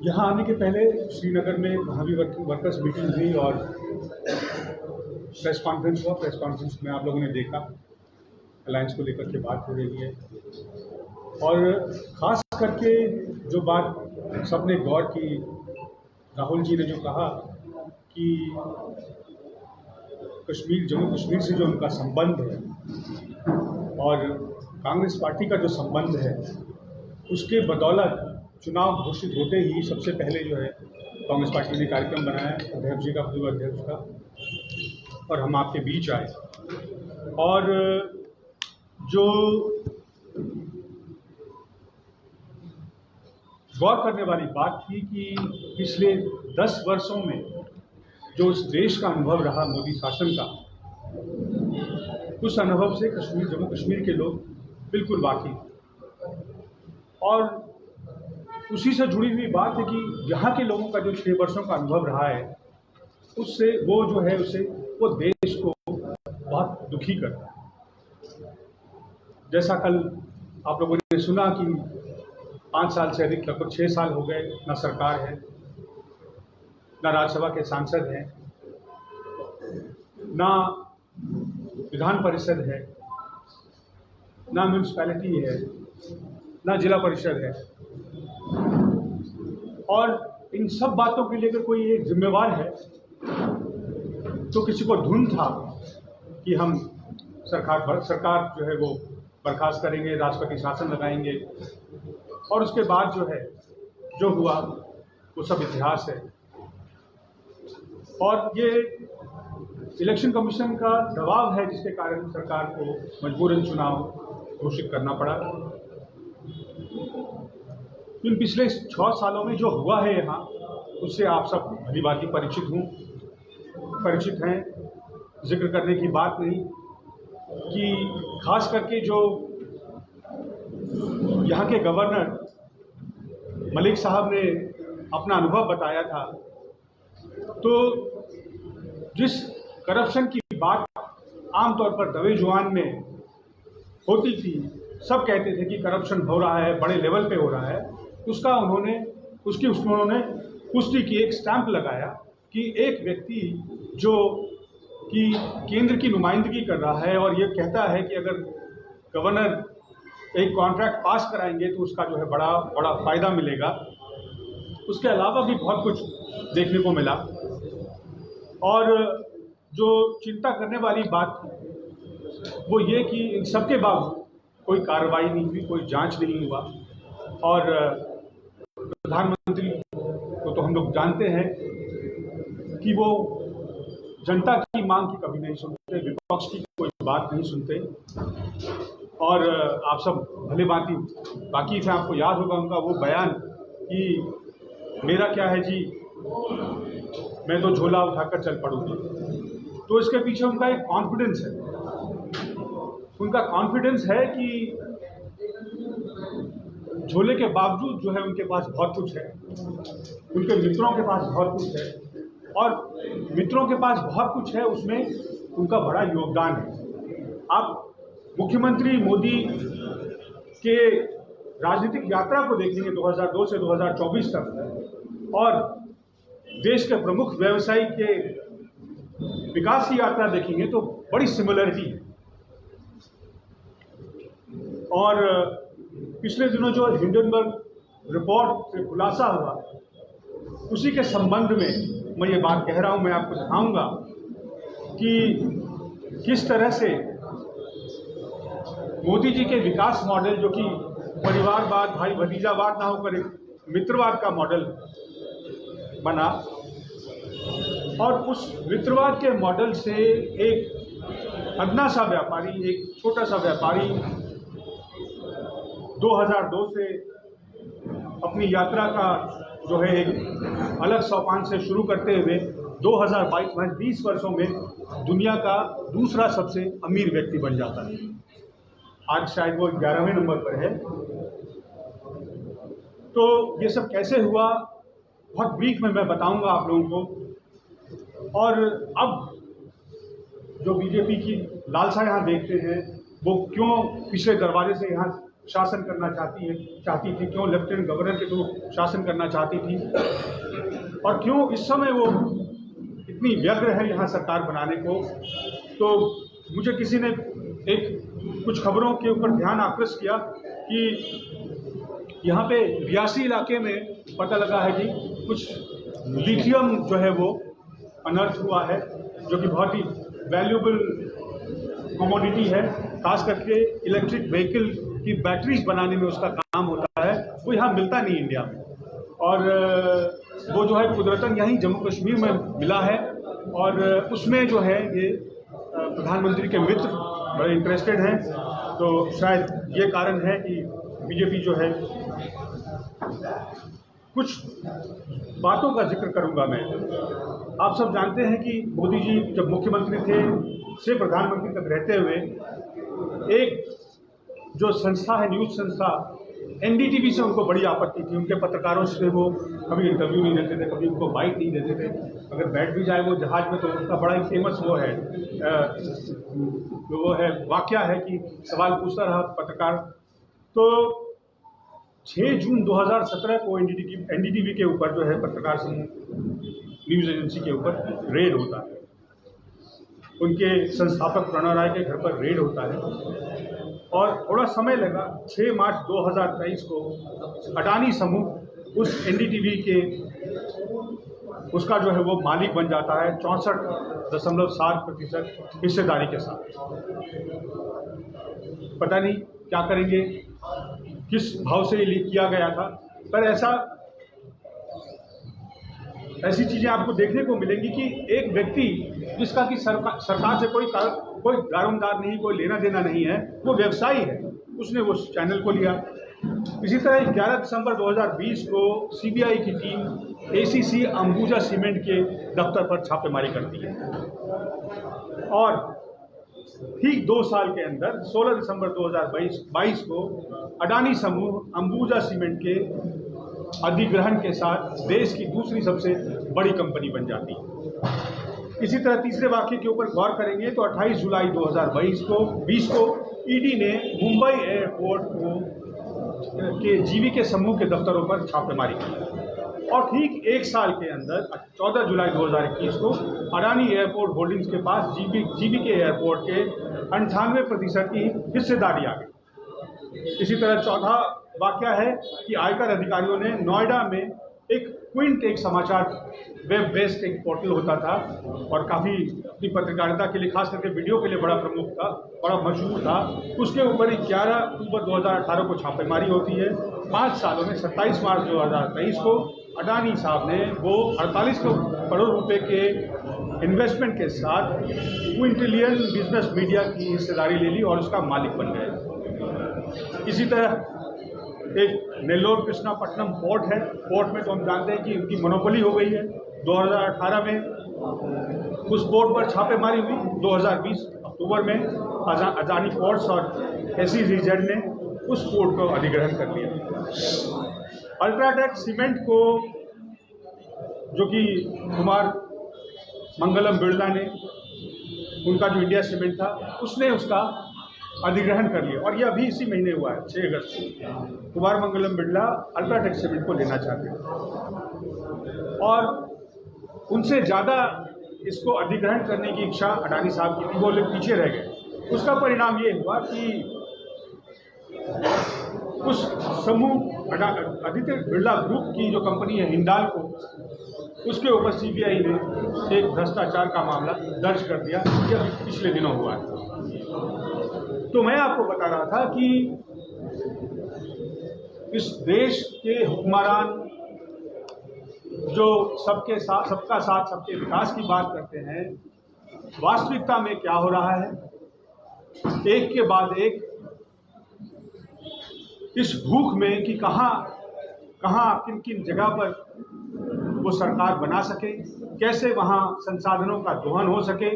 यहाँ आने के पहले श्रीनगर में भावी वर्कर्स मीटिंग हुई और प्रेस कॉन्फ्रेंस हुआ। प्रेस कॉन्फ्रेंस में आप लोगों ने देखा अलायंस को लेकर के बात हो रही है और ख़ास करके जो बात सबने गौर की, राहुल जी ने जो कहा कि जम्मू कश्मीर से जो उनका संबंध है और कांग्रेस पार्टी का जो संबंध है, उसके बदौलत चुनाव घोषित होते ही सबसे पहले जो है कांग्रेस पार्टी ने कार्यक्रम बनाया अध्यक्ष जी का, पूर्व अध्यक्ष का, और हम आपके बीच आए। और जो गौर करने वाली बात थी कि पिछले 10 वर्षों में जो इस देश का अनुभव रहा मोदी शासन का, उस अनुभव से जम्मू कश्मीर के लोग बिल्कुल वाकिफ। और उसी से जुड़ी हुई बात है कि यहाँ के लोगों का जो 6 वर्षों का अनुभव रहा है, उससे वो जो है उससे वो देश को बहुत दुखी करता है। जैसा कल आप लोगों ने सुना कि 5 साल से अधिक, लगभग 6 साल हो गए, ना सरकार है, ना राज्यसभा के सांसद हैं, ना विधान परिषद है, ना म्यूनिसिपैलिटी है, ना जिला परिषद है। और इन सब बातों के लेकर कोई एक जिम्मेवार है तो किसी को धुन था कि हम सरकार जो है वो बर्खास्त करेंगे, राष्ट्रपति शासन लगाएंगे, और उसके बाद जो है जो हुआ वो सब इतिहास है। और ये इलेक्शन कमीशन का दबाव है जिसके कारण सरकार को मजबूरन चुनाव घोषित करना पड़ा। इन पिछले 6 सालों में जो हुआ है यहाँ, उससे आप सब भलीभांति परिचित हैं। जिक्र करने की बात नहीं कि खास करके जो यहाँ के गवर्नर मलिक साहब ने अपना अनुभव बताया था, तो जिस करप्शन की बात आमतौर पर दवे जुबान में होती थी, सब कहते थे कि करप्शन हो रहा है, बड़े लेवल पे हो रहा है, उन्होंने पुष्टि की, एक स्टैंप लगाया कि एक व्यक्ति जो कि केंद्र की नुमाइंदगी कर रहा है और ये कहता है कि अगर गवर्नर एक कॉन्ट्रैक्ट पास कराएंगे तो उसका जो है बड़ा फायदा मिलेगा। उसके अलावा भी बहुत कुछ देखने को मिला। और जो चिंता करने वाली बात थी वो ये कि इन सबके बावजूद कोई कार्रवाई नहीं हुई, कोई जांच नहीं हुआ। और प्रधानमंत्री को तो हम लोग जानते हैं कि वो जनता की मांग की कभी नहीं सुनते, विपक्ष की कोई बात नहीं सुनते। और आप सब भले भांति वाकिफ हैं, आपको याद होगा उनका वो बयान कि मेरा क्या है जी, मैं तो झोला उठाकर चल पड़ूंगा। तो इसके पीछे उनका एक कॉन्फिडेंस है, उनका कॉन्फिडेंस है कि झोले के बावजूद जो है उनके पास बहुत कुछ है, उनके मित्रों के पास बहुत कुछ है, और मित्रों के पास बहुत कुछ है उसमें उनका बड़ा योगदान है। आप मुख्यमंत्री मोदी के राजनीतिक यात्रा को देखेंगे 2002 से 2024 तक, और देश के प्रमुख व्यवसायी के विकास की यात्रा देखेंगे तो बड़ी सिमिलरिटी है। और पिछले दिनों जो हिंडनबर्ग रिपोर्ट से खुलासा हुआ, उसी के संबंध में मैं ये बात कह रहा हूँ। मैं आपको दिखाऊंगा कि किस तरह से मोदी जी के विकास मॉडल, जो कि परिवारवाद, भाई भतीजावाद ना होकर एक मित्रवाद का मॉडल बना, और उस मित्रवाद के मॉडल से एक अदना सा व्यापारी, एक छोटा सा व्यापारी 2002 से अपनी यात्रा का जो है एक अलग सोपान से शुरू करते हुए 2022 में 20 वर्षों में दुनिया का दूसरा सबसे अमीर व्यक्ति बन जाता है। आज शायद वो 11वें नंबर पर है। तो ये सब कैसे हुआ बहुत ब्रीफ में मैं बताऊंगा आप लोगों को। और अब जो बीजेपी की लालसा यहाँ देखते हैं, वो क्यों पिछले दरवाजे से यहाँ शासन करना चाहती थी, क्यों लेफ्टिनेंट गवर्नर के थ्रू शासन करना चाहती थी, और क्यों इस समय वो इतनी व्यग्र है यहाँ सरकार बनाने को। तो मुझे किसी ने कुछ खबरों के ऊपर ध्यान आकृष्ट किया कि यहाँ पे रियासी इलाके में पता लगा है कि कुछ लिथियम जो है वो अनर्थ हुआ है, जो कि बहुत ही वैल्यूएबल कमोडिटी है, खास करके इलेक्ट्रिक व्हीकल की बैटरीज बनाने में उसका काम होता है, वो यहाँ मिलता नहीं इंडिया में। और वो जो है कुदरतन यहीं जम्मू कश्मीर में मिला है, और उसमें जो है ये प्रधानमंत्री के मित्र बड़े इंटरेस्टेड हैं। तो शायद ये कारण है कि बीजेपी जो है, कुछ बातों का जिक्र करूंगा मैं। आप सब जानते हैं कि मोदी जी जब मुख्यमंत्री थे से प्रधानमंत्री तक रहते हुए एक जो संस्था है, न्यूज़ संस्था एनडीटीवी से उनको बड़ी आपत्ति थी। उनके पत्रकारों से वो कभी इंटरव्यू नहीं देते थे, कभी उनको बाइट नहीं देते थे। अगर बैठ भी जाए वो जहाज में तो उनका बड़ा ही फेमस वो है वाकया है कि सवाल पूछता रहा पत्रकार। तो 6 जून 2017 को एनडीटीवी के ऊपर जो है पत्रकार समूह न्यूज़ एजेंसी के ऊपर रेड होता है, उनके संस्थापक प्रणव राय के घर पर रेड होता है। और थोड़ा समय लगा, 6 मार्च 2023 को अडानी समूह उस एनडीटीवी के उसका जो है वो मालिक बन जाता है 64.7% हिस्सेदारी के साथ। पता नहीं क्या करेंगे, किस भाव से ये किया गया था, पर ऐसी चीज़ें आपको देखने को मिलेंगी कि एक व्यक्ति जिसका कि सरकार से कोई दारोमदार नहीं, कोई लेना देना नहीं है, वो व्यवसायी है, उसने वो चैनल को लिया। इसी तरह 11 दिसंबर 2020 को सीबीआई की टीम एसीसी अंबुजा सीमेंट के दफ्तर पर छापेमारी करती है, और ठीक 2 साल के अंदर 16 दिसंबर 2022 को अडानी समूह अंबुजा सीमेंट के अधिग्रहण के साथ देश की दूसरी सबसे बड़ी कंपनी बन जाती है। इसी तरह तीसरे वाक्य के ऊपर गौर करेंगे तो 28 जुलाई 2020 को ईडी ने मुंबई एयरपोर्ट के जीवीके समूह के दफ्तरों पर छापेमारी की, और ठीक 1 साल के अंदर 14 जुलाई 2021 को अडानी एयरपोर्ट होल्डिंग्स के पास जीवीके एयरपोर्ट के 98% की हिस्सेदारी आ गई। इसी तरह चौथा वाकया है कि आयकर अधिकारियों ने नोएडा में एक क्विंट एक समाचार वेब बेस्ड एक पोर्टल होता था, और काफ़ी अपनी पत्रकारिता के लिए, खास करके वीडियो के लिए बड़ा प्रमुख था, बड़ा मशहूर था। उसके ऊपर 11 अक्टूबर 2018 को छापेमारी होती है। 5 सालों में 27 मार्च 2023 को अडानी साहब ने वो 48 करोड़ रुपए के इन्वेस्टमेंट के साथ क्विंटिलियन बिजनेस मीडिया की हिस्सेदारी ले ली और उसका मालिक बन गए। इसी तरह एक नेल्लोर कृष्णापट्टनम पोर्ट है, पोर्ट में तो हम जानते हैं कि उनकी मोनोपोली हो गई है। 2018 में उस पोर्ट पर छापेमारी हुई। 2020 अक्टूबर में अडानी पोर्ट्स और SEZ ने उस पोर्ट को अधिग्रहण कर लिया। अल्ट्राटेक सीमेंट को, जो कि कुमार मंगलम बिरला ने, उनका जो इंडिया सीमेंट था, उसने उसका अधिग्रहण कर लिया, और यह अभी इसी महीने हुआ है 6 अगस्त को। कुमार मंगलम बिरला अल्ट्राटेक सीमेंट को लेना चाहते हैं, और उनसे ज़्यादा इसको अधिग्रहण करने की इच्छा अडानी साहब की थी, वो लोग पीछे रह गए। उसका परिणाम ये हुआ कि उस समूह आदित्य बिरला ग्रुप की जो कंपनी है हिंडाल्को, उसके ऊपर सीबीआई ने एक भ्रष्टाचार का मामला दर्ज कर दिया। यह पिछले दिनों हुआ है। तो मैं आपको बता रहा था कि इस देश के हुक्मरान जो सबका साथ सबके विकास की बात करते हैं, वास्तविकता में क्या हो रहा है? एक के बाद एक इस भूख में कि कहाँ किन किन जगह पर वो सरकार बना सके, कैसे वहाँ संसाधनों का दोहन हो सके,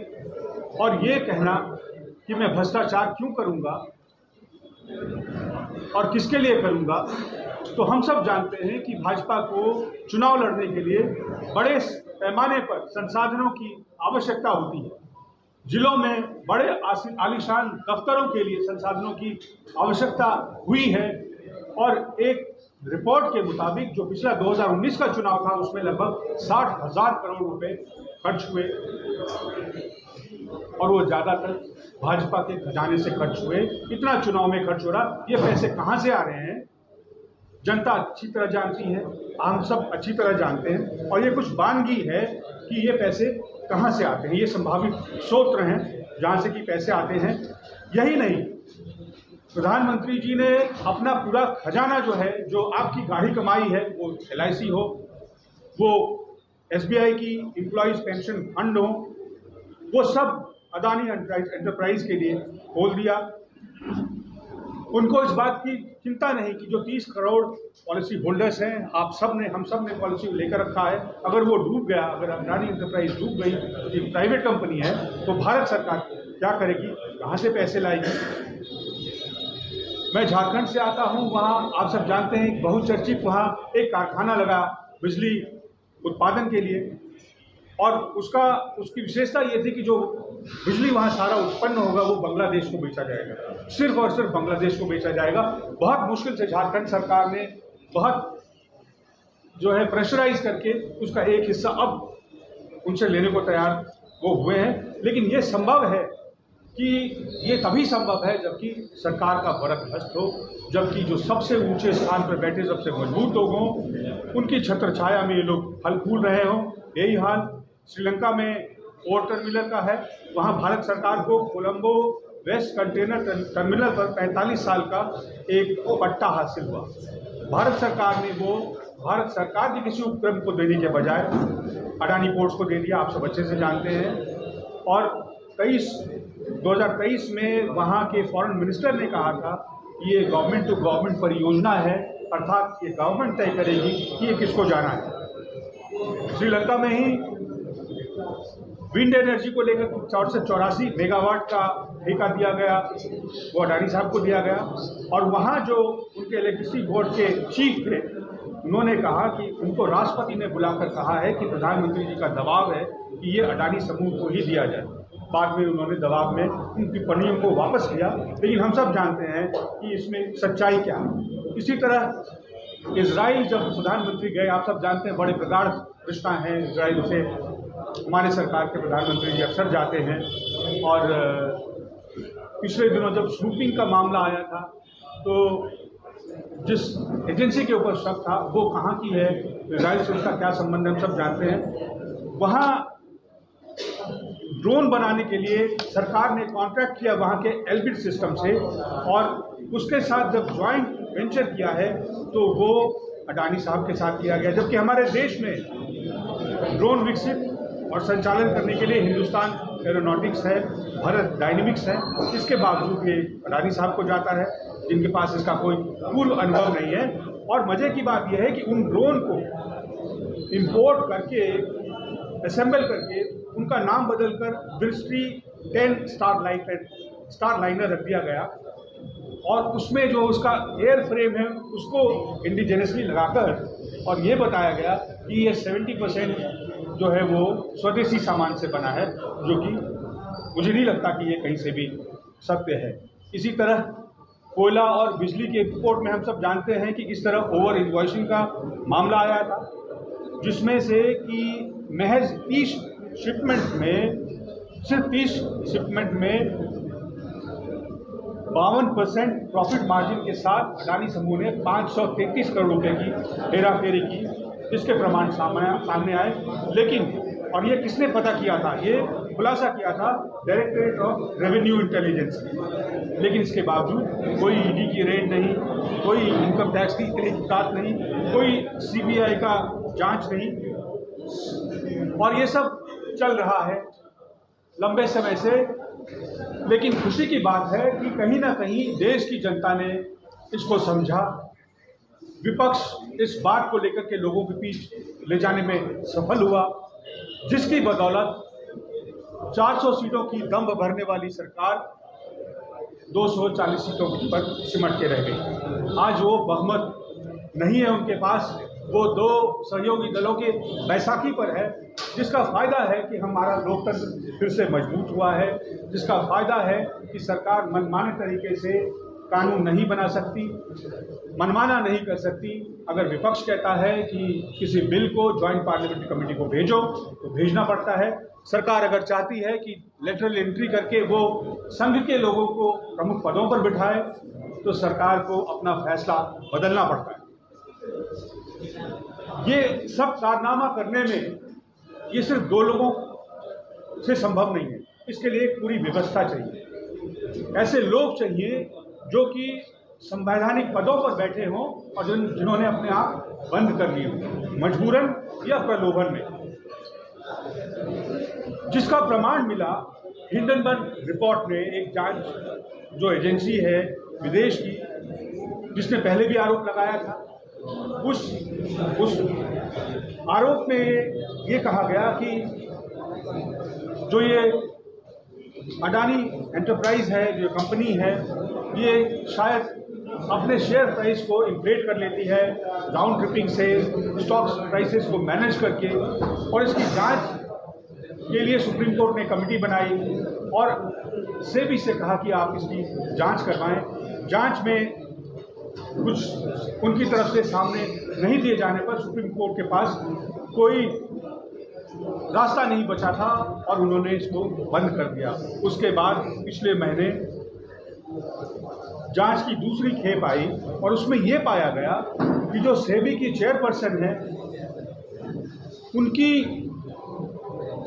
और ये कहना कि मैं भ्रष्टाचार क्यों करूँगा और किसके लिए करूँगा। तो हम सब जानते हैं कि भाजपा को चुनाव लड़ने के लिए बड़े पैमाने पर संसाधनों की आवश्यकता होती है, जिलों में बड़े आलीशान दफ्तरों के लिए संसाधनों की आवश्यकता हुई है। और एक रिपोर्ट के मुताबिक जो पिछला 2019 का चुनाव था उसमें लगभग 60,000 करोड़ रुपए खर्च हुए और वो ज्यादातर भाजपा के खजाने से खर्च हुए। इतना चुनाव में खर्च हो रहा, ये पैसे कहां से आ रहे हैं जनता अच्छी तरह जानती है, हम सब अच्छी तरह जानते हैं। और ये कुछ वानगी है कि ये पैसे कहां से आते हैं, ये संभावित स्रोत हैं जहां से कि पैसे आते हैं। यही नहीं, प्रधानमंत्री जी ने अपना पूरा खजाना जो है, जो आपकी गाढ़ी कमाई है, वो LIC हो, वो SBI की एम्प्लॉइज पेंशन फंड हो, वो सब अदानी एंटरप्राइज के लिए खोल दिया। उनको इस बात की चिंता नहीं कि जो 30 करोड़ पॉलिसी होल्डर्स हैं, हम सब ने पॉलिसी लेकर रखा है, अगर वो डूब गया, अगर अदानी एंटरप्राइज डूब गई, एक प्राइवेट कंपनी है, तो भारत सरकार क्या करेगी, कहाँ से पैसे लाएगी। मैं झारखंड से आता हूँ, वहाँ आप सब जानते हैं बहुचर्चित वहाँ एक कारखाना लगा बिजली उत्पादन के लिए, और उसकी विशेषता ये थी कि जो बिजली वहाँ सारा उत्पन्न होगा वो बांग्लादेश को बेचा जाएगा, सिर्फ और सिर्फ बांग्लादेश को बेचा जाएगा। बहुत मुश्किल से झारखंड सरकार ने बहुत जो है प्रेशराइज करके उसका एक हिस्सा अब उनसे लेने को तैयार वो हुए हैं। लेकिन ये संभव है कि ये तभी संभव है जबकि सरकार का वरदहस्त हो, जबकि जो सबसे ऊंचे स्थान पर बैठे सबसे मजबूत लोग हों, उनकी छत्र छाया में ये लोग फल फूल रहे हों। यही हाल श्रीलंका में पोर्ट टर्मिनल का है। वहाँ भारत सरकार को कोलंबो वेस्ट कंटेनर टर्मिनल पर 45 साल का एक पट्टा हासिल हुआ। भारत सरकार ने वो भारत सरकार के किसी उपक्रम को देने के बजाय अडानी पोर्ट्स को दे दिया, आप सब अच्छे से जानते हैं। और 2023 में वहाँ के फॉरेन मिनिस्टर ने कहा था कि ये गवर्नमेंट टू गवर्नमेंट परियोजना है, अर्थात ये गवर्नमेंट तय करेगी कि ये किसको जाना है। श्रीलंका में ही विंड एनर्जी को लेकर 484 मेगावाट का ठेका दिया गया, वो अडानी साहब को दिया गया। और वहाँ जो उनके इलेक्ट्रिसिटी बोर्ड के चीफ थे, उन्होंने कहा कि उनको राष्ट्रपति ने बुलाकर कहा है कि प्रधानमंत्री जी का दबाव है कि ये अडानी समूह को ही दिया जाए। बाद में उन्होंने दबाव में उन टिप्पणियों को वापस लिया, लेकिन हम सब जानते हैं कि इसमें सच्चाई क्या है। इसी तरह इजराइल जब प्रधानमंत्री गए, आप सब जानते हैं बड़े प्रगाढ़ रिश्ता है इजराइल से, हमारे सरकार के प्रधानमंत्री जी अक्सर जाते हैं। और पिछले दिनों जब स्नूपिंग का मामला आया था, तो जिस एजेंसी के ऊपर शक था वो कहाँ की है, इजराइल से उसका क्या संबंध है, हम सब जानते हैं। वहाँ ड्रोन बनाने के लिए सरकार ने कॉन्ट्रैक्ट किया वहाँ के एल्बिट सिस्टम से, और उसके साथ जब ज्वाइंट वेंचर किया है तो वो अडानी साहब के साथ किया गया। जबकि हमारे देश में ड्रोन विकसित और संचालन करने के लिए हिंदुस्तान एरोनॉटिक्स है, भारत डायनेमिक्स है, इसके बावजूद ये अडानी साहब को जाता है, जिनके पास इसका कोई पूर्व अनुभव नहीं है। और मजे की बात यह है कि उन ड्रोन को इंपोर्ट करके, असेंबल करके, उनका नाम बदलकर दृष्टि 10 स्टार लाइनर रख दिया गया, और उसमें जो उसका एयर फ्रेम है उसको इंडिजिनसली लगाकर और ये बताया गया कि ये 70% जो है वो स्वदेशी सामान से बना है, जो कि मुझे नहीं लगता कि ये कहीं से भी सत्य है। इसी तरह कोयला और बिजली के एक्सपोर्ट में हम सब जानते हैं कि किस तरह ओवर इन्वॉइसिंग का मामला आया था, जिसमें से कि महज 30 शिपमेंट में, सिर्फ 30 शिपमेंट में 52% प्रॉफिट मार्जिन के साथ अडानी समूह ने 533 करोड़ रुपए की हेराफेरी की, इसके प्रमाण सामने आए। लेकिन और ये किसने पता किया था, ये खुलासा किया था डायरेक्टरेट ऑफ रेवेन्यू इंटेलिजेंस ने। लेकिन इसके बावजूद कोई ईडी की रेड नहीं, कोई इनकम टैक्स की तहकीकात नहीं, कोई सीबीआई का जांच नहीं, और ये सब चल रहा है लंबे समय से। लेकिन खुशी की बात है कि कहीं ना कहीं देश की जनता ने इसको समझा, विपक्ष इस बात को लेकर के लोगों के बीच ले जाने में सफल हुआ, जिसकी बदौलत 400 सीटों की दम भरने वाली सरकार 240 सीटों पर सिमट के रह गई। आज वो बहुमत नहीं है उनके पास, वो दो सहयोगी दलों के बैसाखी पर है, जिसका फायदा है कि हमारा लोकतंत्र फिर से मजबूत हुआ है, जिसका फायदा है कि सरकार मनमाने तरीके से कानून नहीं बना सकती, मनमाना नहीं कर सकती। अगर विपक्ष कहता है कि किसी बिल को ज्वाइंट पार्लियामेंट्री कमेटी को भेजो तो भेजना पड़ता है। सरकार अगर चाहती है कि लेटरल एंट्री करके वो संघ के लोगों को प्रमुख पदों पर बिठाए तो सरकार को अपना फैसला बदलना पड़ता है। ये सब कारनामा करने में ये सिर्फ दो लोगों से संभव नहीं है, इसके लिए एक पूरी व्यवस्था चाहिए। ऐसे लोग चाहिए जो कि संवैधानिक पदों पर बैठे हों और जिन्होंने अपने आप बंद कर लिए हों, मजबूरन या प्रलोभन में, जिसका प्रमाण मिला हिंडनबर्ग रिपोर्ट में। एक जांच जो एजेंसी है विदेश की, जिसने पहले भी आरोप लगाया था, उस आरोप में ये कहा गया कि जो ये अडानी एंटरप्राइज है, जो कंपनी है, ये शायद अपने शेयर प्राइस को इन्फ्लेट कर लेती है राउंड ट्रिपिंग से, स्टॉक प्राइसेस को मैनेज करके, और इसकी जांच के लिए सुप्रीम कोर्ट ने कमेटी बनाई और सेबी से कहा कि आप इसकी जांच करवाएं। जांच में कुछ उनकी तरफ से सामने नहीं दिए जाने पर सुप्रीम कोर्ट के पास कोई रास्ता नहीं बचा था और उन्होंने इसको बंद कर दिया। उसके बाद पिछले महीने जांच की दूसरी खेप आई और उसमें यह पाया गया कि जो सेबी की चेयरपर्सन है उनकी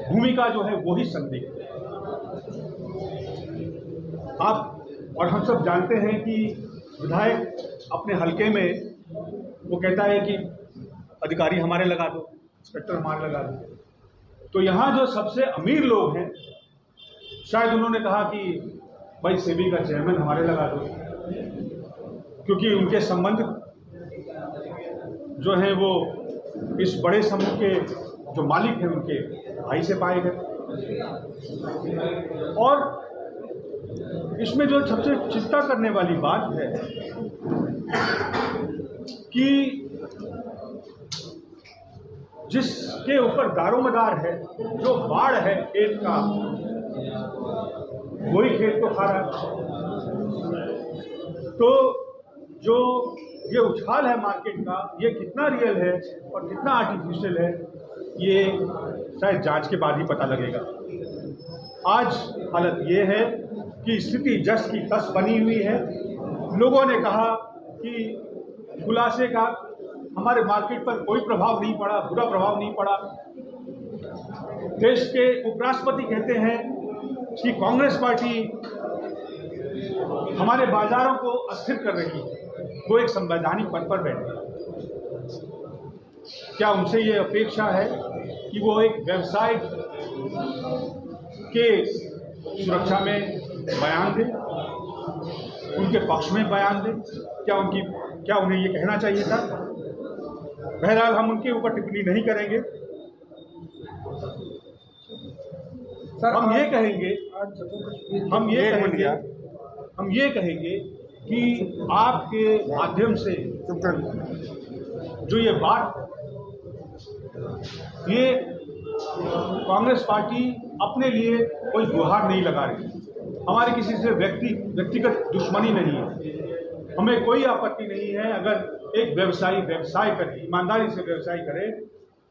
भूमिका जो है वो ही संदिग्ध है। आप और हम सब जानते हैं कि विधायक अपने हलके में वो कहता है कि अधिकारी हमारे लगा दो, इंस्पेक्टर हमारे लगा दो। तो यहाँ जो सबसे अमीर लोग हैं, शायद उन्होंने कहा कि भाई सेबी का चेयरमैन हमारे लगा दो, क्योंकि उनके संबंध जो हैं वो इस बड़े समूह के जो मालिक हैं उनके भाई से पाए गए। और इसमें जो सबसे चिंता करने वाली बात है कि जिसके ऊपर दारोमदार है, जो बाढ़ है खेत का, वही खेत को खा रहा है। तो जो ये उछाल है मार्केट का, ये कितना रियल है और कितना आर्टिफिशियल है, ये शायद जांच के बाद ही पता लगेगा। आज हालत ये है कि स्थिति जस की तस बनी हुई है। लोगों ने कहा कि खुलासे का हमारे मार्केट पर कोई प्रभाव नहीं पड़ा, बुरा प्रभाव नहीं पड़ा। देश के उपराष्ट्रपति कहते हैं कि कांग्रेस पार्टी हमारे बाजारों को अस्थिर कर रही है, वो एक संवैधानिक पद पर बैठे। क्या उनसे ये अपेक्षा है कि वो एक व्यवसाय के सुरक्षा में बयान दें, उनके पक्ष में बयान दें? क्या उन्हें ये कहना चाहिए था? बहरहाल हम उनके ऊपर टिप्पणी नहीं करेंगे। सर, हम ये कहेंगे कि आपके माध्यम से जो ये बात, ये कांग्रेस पार्टी अपने लिए कोई गुहार नहीं लगा रही। हमारे किसी से व्यक्तिगत दुश्मनी नहीं है। हमें कोई आपत्ति नहीं है अगर एक व्यवसायी व्यवसाय करे, ईमानदारी से व्यवसाय करे।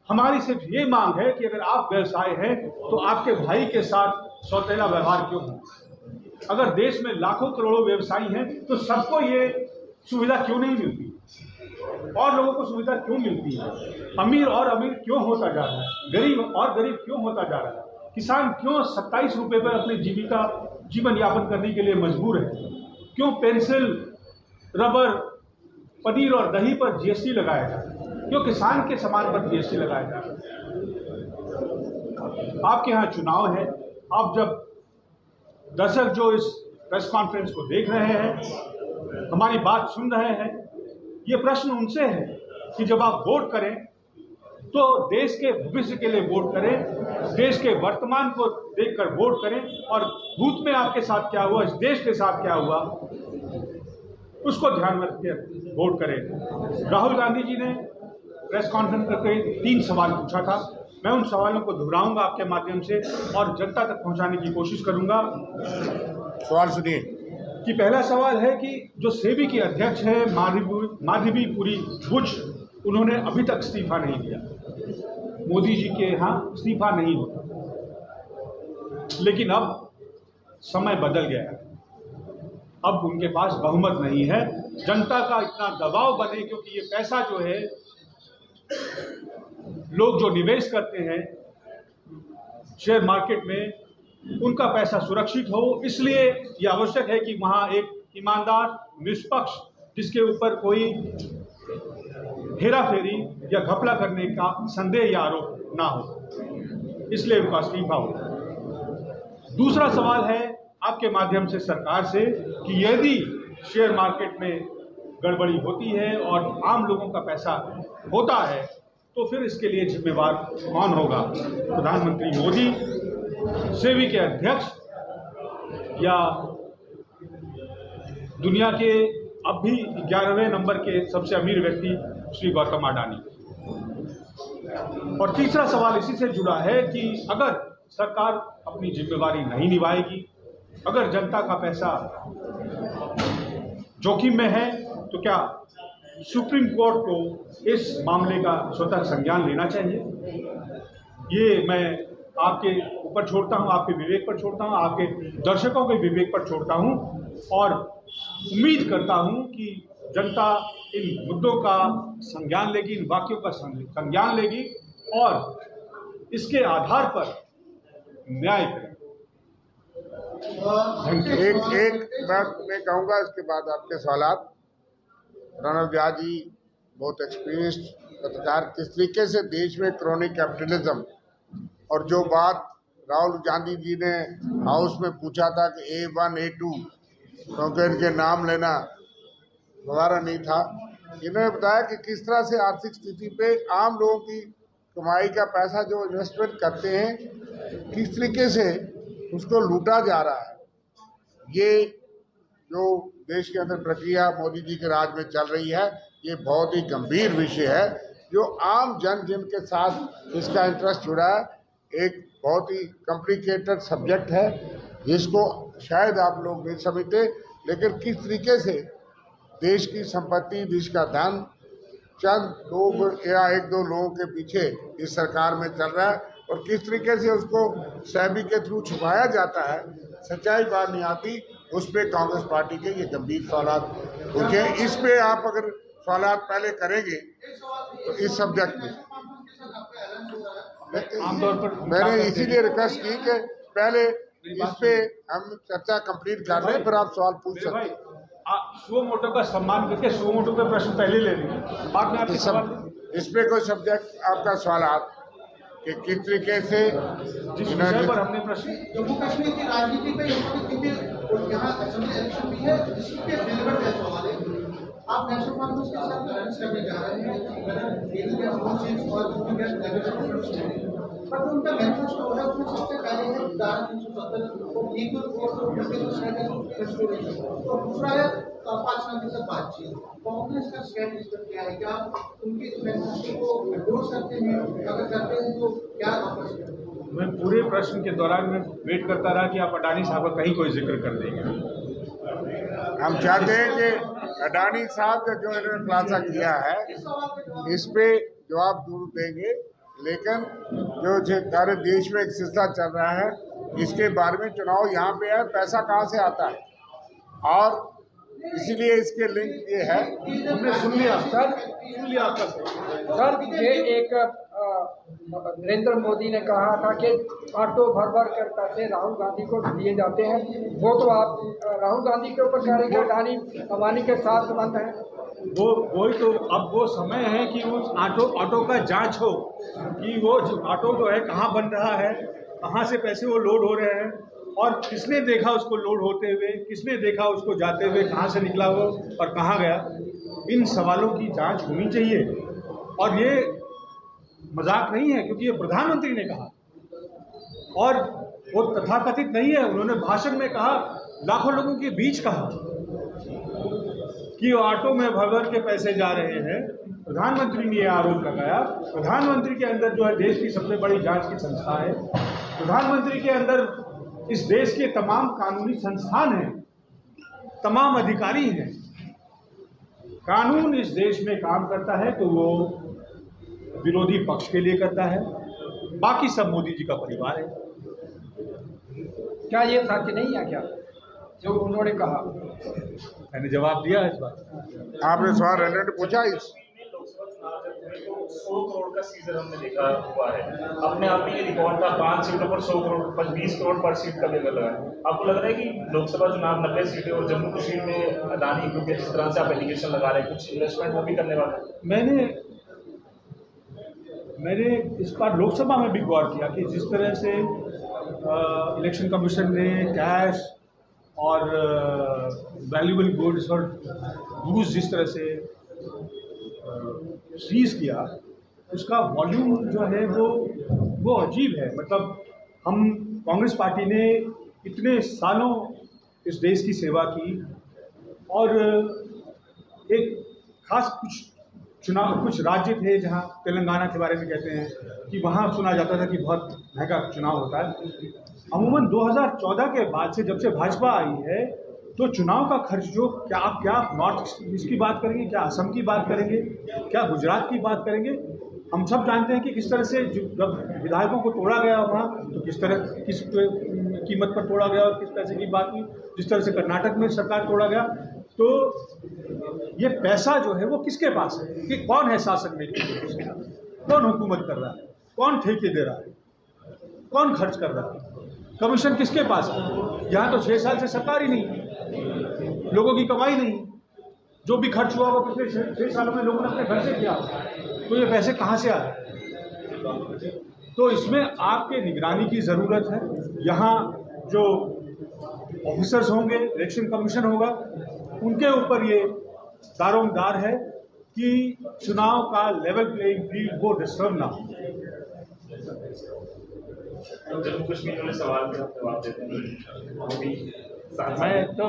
हमारी सिर्फ ये मांग है कि अगर आप व्यवसाय हैं तो आपके भाई के साथ सौतेला व्यवहार क्यों हो? अगर देश में लाखों करोड़ों व्यवसायी हैं तो सबको ये सुविधा क्यों नहीं मिलती? और लोगों को सुविधा क्यों मिलती है? अमीर और अमीर क्यों होता जा रहा है? गरीब और गरीब क्यों होता जा रहा है? किसान क्यों 27 रुपए पर अपनी जीवन यापन करने के लिए मजबूर है? क्यों पेंसिल, रबर, पनीर और दही पर जीएसटी लगाया जाए? क्यों किसान के सामान पर जीएसटी लगाया जाए? आपके यहाँ चुनाव है। आप जब दर्शक जो इस प्रेस कॉन्फ्रेंस को देख रहे हैं, हमारी बात सुन रहे हैं, ये प्रश्न उनसे है कि जब आप वोट करें तो देश के भविष्य के लिए वोट करें, देश के वर्तमान को देखकर वोट करें, और भूत में आपके साथ क्या हुआ, इस देश के साथ क्या हुआ, उसको ध्यान में रखकर वोट करें। राहुल गांधी जी ने प्रेस कॉन्फ्रेंस करके 3 सवाल पूछा था। मैं उन सवालों को दोहराऊंगा आपके माध्यम से और जनता तक पहुंचाने की कोशिश करूंगा। सवाल सुनिए। कि पहला सवाल है कि जो सेबी के अध्यक्ष है माधवीपुरी बुच, उन्होंने अभी तक इस्तीफा नहीं दिया। मोदी जी के यहाँ इस्तीफा नहीं होता, लेकिन अब समय बदल गया है। अब उनके पास बहुमत नहीं है। जनता का इतना दबाव बने, क्योंकि ये पैसा जो है, लोग जो निवेश करते हैं शेयर मार्केट में, उनका पैसा सुरक्षित हो, इसलिए यह आवश्यक है कि वहां एक ईमानदार, निष्पक्ष, जिसके ऊपर कोई हेराफेरी या घपला करने का संदेह या आरोप ना हो, इसलिए उनका इस्तीफा हो। दूसरा सवाल है आपके माध्यम से सरकार से कि यदि शेयर मार्केट में गड़बड़ी होती है और आम लोगों का पैसा होता है, तो फिर इसके लिए जिम्मेवार कौन होगा? प्रधानमंत्री मोदी, सेबी के अध्यक्ष, या दुनिया के अब भी 11वें नंबर के सबसे अमीर व्यक्ति श्री गौतम अडानी? और तीसरा सवाल इसी से जुड़ा है कि अगर सरकार अपनी जिम्मेवारी नहीं निभाएगी, अगर जनता का पैसा जोखिम में है, तो क्या सुप्रीम कोर्ट को इस मामले का स्वतः संज्ञान लेना चाहिए? ये मैं आपके ऊपर छोड़ता हूं, आपके विवेक पर छोड़ता हूं, आपके दर्शकों के विवेक पर छोड़ता हूं, और उम्मीद करता हूं कि जनता इन मुद्दों का संज्ञान लेगी, इन वाक्यों का संज्ञान लेगी और इसके आधार पर न्याय करेगी। एक बात मैं कहूँगा, इसके बाद आपके सवाल। प्रणव झा जी बहुत एक्सपीरियंस्ड पत्रकार, किस तरीके से देश में क्रोनिक कैपिटलिज्म, और जो बात राहुल गांधी जी ने हाउस में पूछा था कि A1 A2, क्योंकि इनके नाम लेना दोबारा नहीं था, इन्होंने बताया कि किस तरह से आर्थिक स्थिति पे आम लोगों की कमाई का पैसा जो इन्वेस्टमेंट करते हैं, किस तरीके से उसको लूटा जा रहा है। ये जो देश के अंदर प्रक्रिया मोदी जी के राज में चल रही है, ये बहुत ही गंभीर विषय है, जो आम जन जिनके साथ इसका इंटरेस्ट जुड़ा है। एक बहुत ही कॉम्प्लिकेटेड सब्जेक्ट है, जिसको शायद आप लोग नहीं समझते, लेकिन किस तरीके से देश की संपत्ति, देश का धन चंद लोग या 1-2 लोगों के पीछे इस सरकार में चल रहा है, और किस तरीके से उसको सेबी के थ्रू छुपाया जाता है, सच्चाई बात नहीं आती। उस पर कांग्रेस पार्टी के ये गंभीर सवाल पूछे। इस पे आप अगर सवाल पहले करेंगे तो इस सब्जेक्ट में आमतौर पर मैंने इसीलिए रिक्वेस्ट की कि पहले इस पे हम चर्चा कंप्लीट कर रहे हैं, फिर आप सवाल पूछ सकते हैं। सुओ मोटो का सम्मान करके सुओ मोटो पे प्रश्न पहले ले लेंगे, बाद में आपके सवाल। इस पे कोई सब्जेक्ट आपका सवाल कि किस तरीके से जिस विषय पर हमने प्रश्न, जम्मू कश्मीर की राजनीति पे यहाँ असेंबली इलेक्शन भी है, जिसके डिलीवर है सवाल है। आप नेशनल कॉन्फ्रेंस के साथ लॉन्च करने जा रहे हैं और उनका मैनिफेस्टो है, उसमें सबसे पहले है धारा 370 लीगल और दूसरा है पाकिस्तान के साथ बातचीत। कांग्रेस का स्टैंड इस पर क्या है? क्या उनके इस मैनिफेस्टो को एंडोर्स करते हैं? अगर करते हैं तो क्या वापस करते हैं? मैं पूरे प्रश्न के दौरान में वेट करता रहा कि आप अडानी साहब का कहीं कोई जिक्र कर देंगे। हम चाहते हैं कि अडानी साहब का जो इन्होंने खुलासा किया है, इस पे जवाब जरूर देंगे, लेकिन जो सारे देश में एक सिलसिला चल रहा है, इसके बारे में चुनाव यहाँ पे है, पैसा कहाँ से आता है, और इसीलिए इसके लिंक ये है। हमने सुन लिया सर, ये एक नरेंद्र मोदी ने कहा था कि ऑटो भर कर पैसे राहुल गांधी को दिए जाते हैं, वो तो आप राहुल गांधी के ऊपर कह रहे हैं कि अडानी अंबानी के साथ संबंध है। वही तो अब वो समय है कि उस ऑटो का जांच हो कि वो ऑटो जो है कहाँ बन रहा है, कहाँ से पैसे वो लोड हो रहे हैं, और किसने देखा उसको लोड होते हुए, किसने देखा उसको जाते हुए, कहाँ से निकला वो और कहाँ गया। इन सवालों की जांच होनी चाहिए, और ये मजाक नहीं है, क्योंकि ये प्रधानमंत्री ने कहा और वो तथाकथित नहीं है। उन्होंने भाषण में कहा, लाखों लोगों के बीच कहा कि ऑटो में भर भर के पैसे जा रहे हैं। प्रधानमंत्री ने यह आरोप लगाया। प्रधानमंत्री के अंदर जो है देश की सबसे बड़ी जांच की संस्था है। प्रधानमंत्री के अंदर इस देश के तमाम कानूनी संस्थान हैं, तमाम अधिकारी हैं। कानून इस देश में काम करता है तो वो विरोधी पक्ष के लिए करता है, बाकी सब मोदी जी का परिवार है। क्या ये सच नहीं है क्या जो उन्होंने कहा? मैंने जवाब दिया इस बात। आपने सवाल रेलेवेंट पूछा। इस 100 करोड़ का सीजन हमने देखा हुआ है। अपने आप में ये रिकॉर्ड था, 5 सीटों पर 100 करोड़ 20 करोड़ पर सीट का लेवल लगा है। आपको लग रहा है कि लोकसभा चुनाव 90 सीटें और जम्मू कश्मीर में अदानी ग्रुप जिस तरह से आप एलिगेशन लगा रहे हैं, कुछ इन्वेस्टमेंट वो भी करने वाले हैं? मैंने इस बार लोकसभा में भी गौर किया कि जिस तरह से इलेक्शन कमीशन ने कैश और वैल्यूएबल गुड्स और घूस जिस तरह से सीज किया, उसका वॉल्यूम जो है वो अजीब है। मतलब हम कांग्रेस पार्टी ने इतने सालों इस देश की सेवा की और एक खास कुछ राज्य थे जहां तेलंगाना के बारे में कहते हैं कि वहां सुना जाता था कि बहुत महंगा चुनाव होता है। अमूमन 2014 के बाद से जब से भाजपा आई है तो चुनाव का खर्च जो क्या नॉर्थ ईस्ट की बात करेंगे, क्या असम की बात करेंगे, क्या गुजरात की बात करेंगे। हम सब जानते हैं कि किस तरह से जब विधायकों को तोड़ा गया वहाँ तो किस कीमत पर तोड़ा गया और किस पैसे की बात हुई। जिस तरह से कर्नाटक में सरकार तोड़ा गया, तो ये पैसा जो है वो किसके पास है, कि कौन है शासन में, कौन हुकूमत कर रहा है, कौन ठेके दे रहा है, कौन खर्च कर रहा है, कमीशन किसके पास है। यहाँ तो 6 साल से सरकार ही नहीं, लोगों की कमाई नहीं, जो भी खर्च हुआ वो पिछले 6 सालों में लोगों ने अपने घर से किया, तो ये पैसे कहाँ से आए। तो इसमें आपके निगरानी की ज़रूरत है। यहाँ जो ऑफिसर्स होंगे, इलेक्शन कमीशन होगा, उनके ऊपर ये दारोमदार है कि चुनाव का लेवल प्लेइंग फील्ड वो डिस्टर्ब ना हो। जम्मू कश्मीर वाले सवाल के जवाब देते हैं मैं तो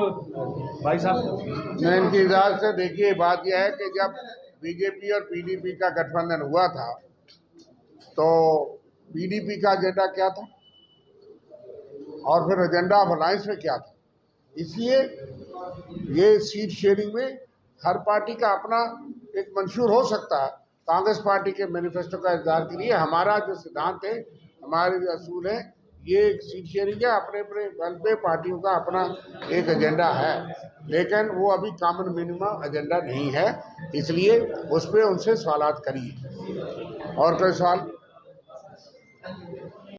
भाई साहब मैं इनकी इजाजत से, देखिए बात यह है कि जब बीजेपी और पीडीपी का गठबंधन हुआ था तो पीडीपी का एजेंडा क्या था और फिर एजेंडा ऑफ अलायंस में क्या था। इसलिए ये सीट शेयरिंग में हर पार्टी का अपना एक मंशूर हो सकता है। कांग्रेस पार्टी के मैनिफेस्टो का इंतजार करिए। हमारा जो सिद्धांत है, हमारे जो असूल है, ये सीट शेयरिंग है। अपने अपने बल पे पार्टियों का अपना एक एजेंडा है, लेकिन वो अभी कॉमन मिनिमम एजेंडा नहीं है। इसलिए उस पर उनसे सवालात करिए। और कोई सवाल?